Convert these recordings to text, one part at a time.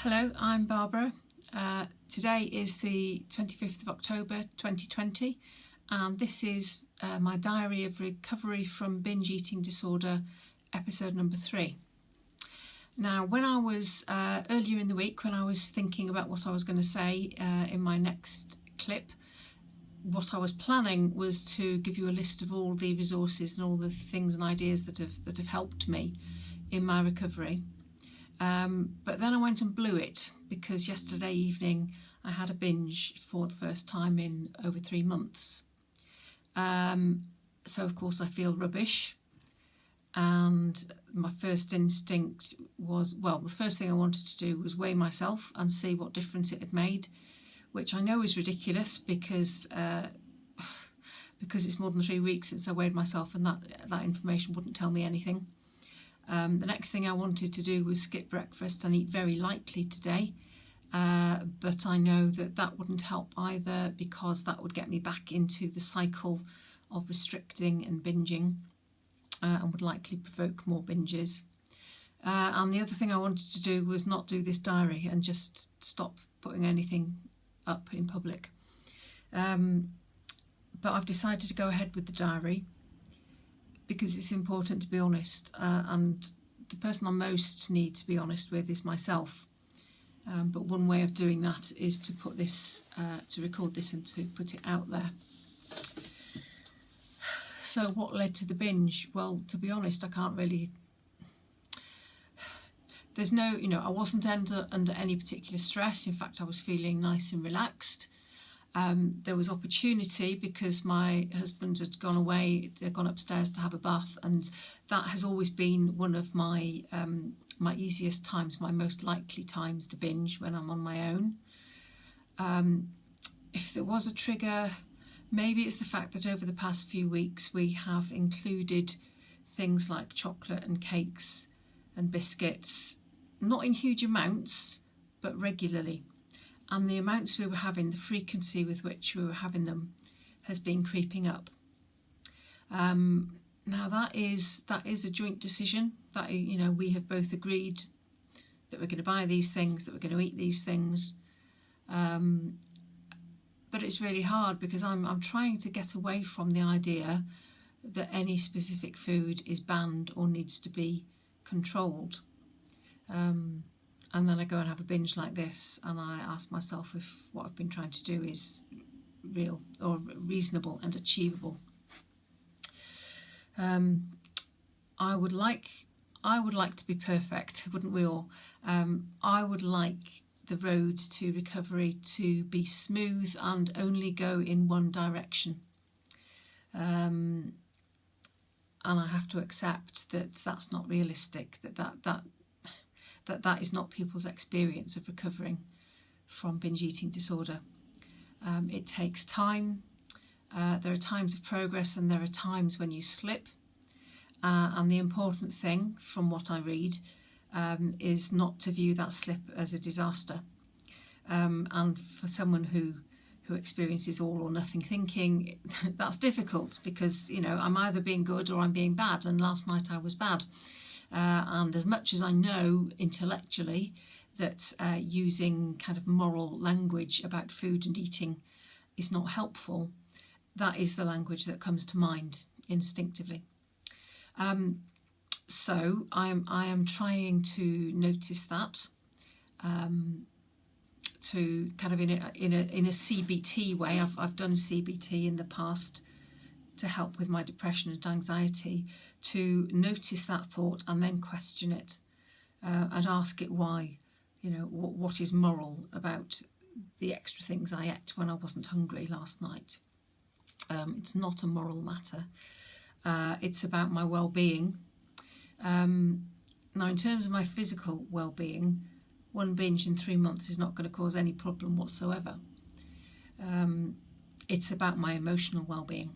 Hello, I'm Barbara. Today is the 25th of October 2020 and this is my diary of recovery from binge eating disorder, episode number 3. Now, when I was earlier in the week, when I was thinking about what I was going to say in my next clip, what I was planning was to give you a list of all the resources and all the things and ideas that have helped me in my recovery. But then I went and blew it because yesterday evening I had a binge for the first time in over 3 months. So of course I feel rubbish, and my first instinct was, well, the first thing I wanted to do was weigh myself and see what difference it had made, which I know is ridiculous because it's more than 3 weeks since I weighed myself, and that information wouldn't tell me anything. The next thing I wanted to do was skip breakfast and eat very lightly today, but I know that wouldn't help either because that would get me back into the cycle of restricting and binging and would likely provoke more binges. And the other thing I wanted to do was not do this diary and just stop putting anything up in public. But I've decided to go ahead with the diary because it's important to be honest, and the person I most need to be honest with is myself. But one way of doing that is to put this, to record this and to put it out there. So what led to the binge? Well, to be honest, I can't really, there's no, I wasn't under any particular stress. In fact, I was feeling nice and relaxed. There was opportunity because my husband had gone away, they'd gone upstairs to have a bath, and that has always been one of my my easiest times, my most likely times to binge, when I'm on my own. If there was a trigger, maybe it's the fact that over the past few weeks we have included things like chocolate and cakes and biscuits, not in huge amounts, but regularly. And the amounts we were having, the frequency with which we were having them, has been creeping up. Now that is a joint decision that we have both agreed that we're going to buy these things, that we're going to eat these things. But it's really hard because I'm trying to get away from the idea that any specific food is banned or needs to be controlled. And then I go and have a binge like this, and I ask myself if what I've been trying to do is real or reasonable and achievable. I would like to be perfect, wouldn't we all? I would like the road to recovery to be smooth and only go in one direction. And I have to accept that that's not realistic, that is not people's experience of recovering from binge eating disorder. It takes time. There are times of progress and there are times when you slip. And the important thing, from what I read, is not to view that slip as a disaster. And for someone who experiences all or nothing thinking, that's difficult because, I'm either being good or I'm being bad. And last night I was bad. And as much as I know intellectually that using kind of moral language about food and eating is not helpful, that is the language that comes to mind instinctively. So I am trying to notice that, to kind of in a CBT way. I've done CBT in the past to help with my depression and anxiety, to notice that thought and then question it and ask it why. What is moral about the extra things I ate when I wasn't hungry last night? It's not a moral matter. It's about my well-being. Now, in terms of my physical well-being, one binge in 3 months is not going to cause any problem whatsoever. It's about my emotional well-being.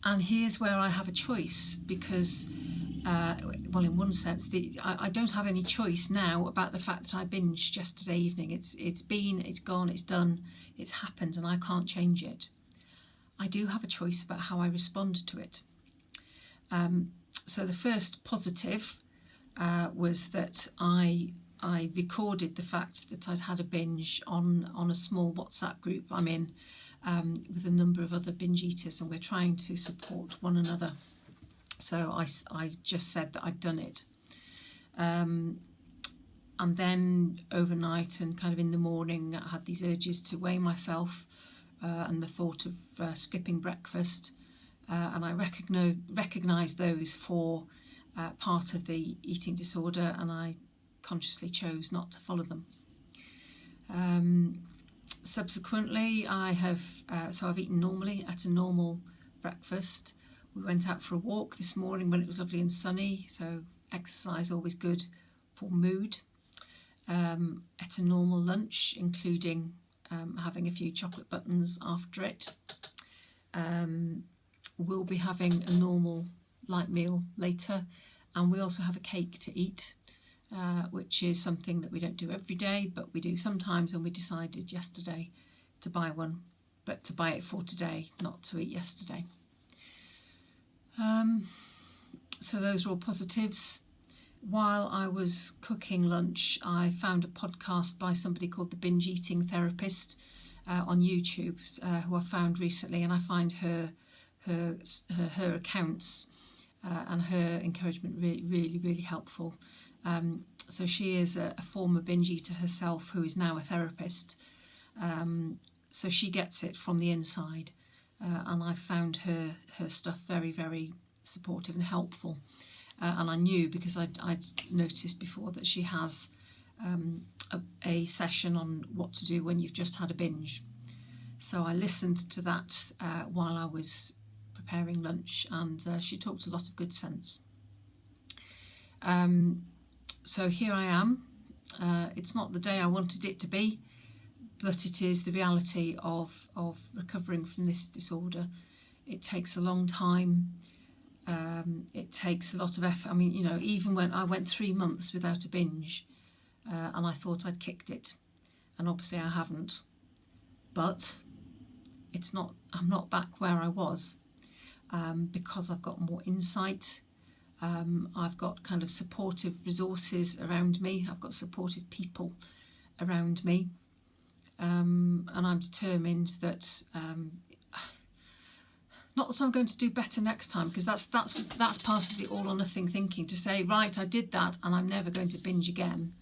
And here's where I have a choice because, well, in one sense, I don't have any choice now about the fact that I binged yesterday evening. It's been, it's gone, it's done, it's happened, and I can't change it. I do have a choice about how I respond to it. So the first positive was that I I recorded the fact that I'd had a binge on a small WhatsApp group I'm in with a number of other binge eaters, and we're trying to support one another. So I just said that I'd done it. And then overnight and kind of in the morning, I had these urges to weigh myself and the thought of skipping breakfast. And I recognised those for part of the eating disorder, and I consciously chose not to follow them. Subsequently, I've eaten normally at a normal breakfast. We went out for a walk this morning when it was lovely and sunny, so exercise always good for mood. At a normal lunch, including having a few chocolate buttons after it. We'll be having a normal light meal later, and we also have a cake to eat, which is something that we don't do every day, but we do sometimes, and we decided yesterday to buy one, but to buy it for today, not to eat yesterday. So those are all positives. While I was cooking lunch, I found a podcast by somebody called the Binge Eating Therapist on YouTube, who I found recently, and I find her accounts and her encouragement really helpful. So she is a former binge eater herself, who is now a therapist. So she gets it from the inside, and I found her stuff very supportive and helpful. And I knew, because I'd noticed before, that she has a session on what to do when you've just had a binge. So I listened to that while I was preparing lunch, and she talked a lot of good sense. So here I am. It's not the day I wanted it to be, but it is the reality of recovering from this disorder. It takes a long time. It takes a lot of effort. I mean, even when I went 3 months without a binge, and I thought I'd kicked it, and obviously I haven't. But I'm not back where I was, because I've got more insight. I've got kind of supportive resources around me. I've got supportive people around me, and I'm determined that. Not that I'm going to do better next time, because that's part of the all or nothing thinking, to say, right, I did that and I'm never going to binge again.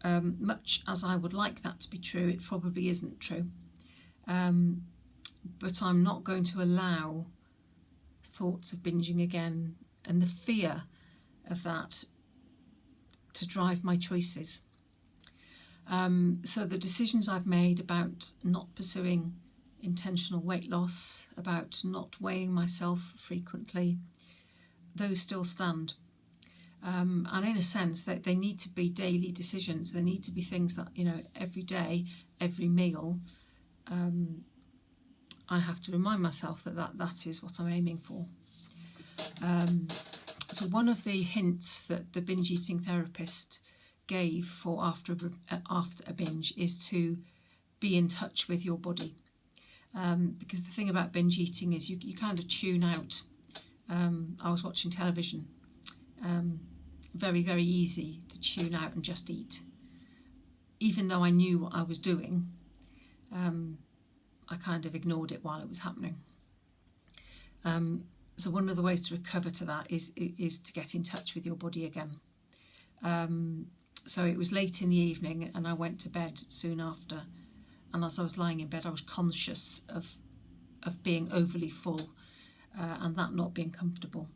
Much as I would like that to be true, it probably isn't true. But I'm not going to allow thoughts of binging again and the fear of that to drive my choices. So the decisions I've made about not pursuing intentional weight loss, about not weighing myself frequently, those still stand. And in a sense, that they need to be daily decisions. They need to be things that, every day, every meal, I have to remind myself that is what I'm aiming for. So one of the hints that the binge eating therapist gave for after a binge is to be in touch with your body. Because the thing about binge eating is you kind of tune out. I was watching television. Very easy to tune out and just eat. Even though I knew what I was doing, I kind of ignored it while it was happening. So one of the ways to recover to that is to get in touch with your body again. So it was late in the evening and I went to bed soon after. And as I was lying in bed, I was conscious of being overly full and that not being comfortable.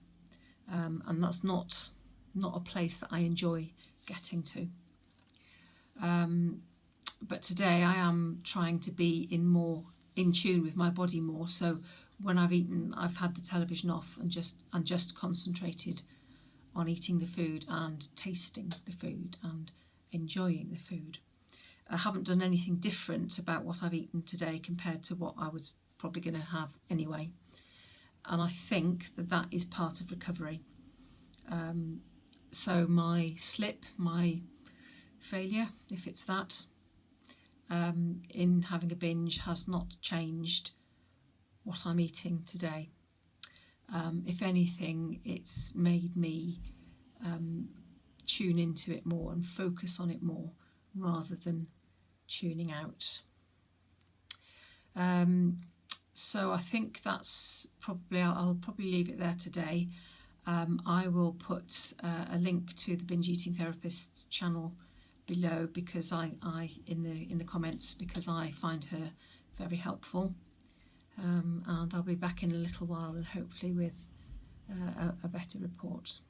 And that's not a place that I enjoy getting to. But today I am trying to be in tune with my body more. So when I've eaten, I've had the television off and just concentrated on eating the food and tasting the food and enjoying the food. I haven't done anything different about what I've eaten today compared to what I was probably going to have anyway. And I think that is part of recovery. So my slip, my failure, if it's that, in having a binge has not changed what I'm eating today. If anything, it's made me tune into it more and focus on it more rather than tuning out. So I think that's probably, I'll probably leave it there today. I will put a link to the Binge Eating Therapist channel below, because I in the comments, because I find her very helpful. And I'll be back in a little while, and hopefully with a better report.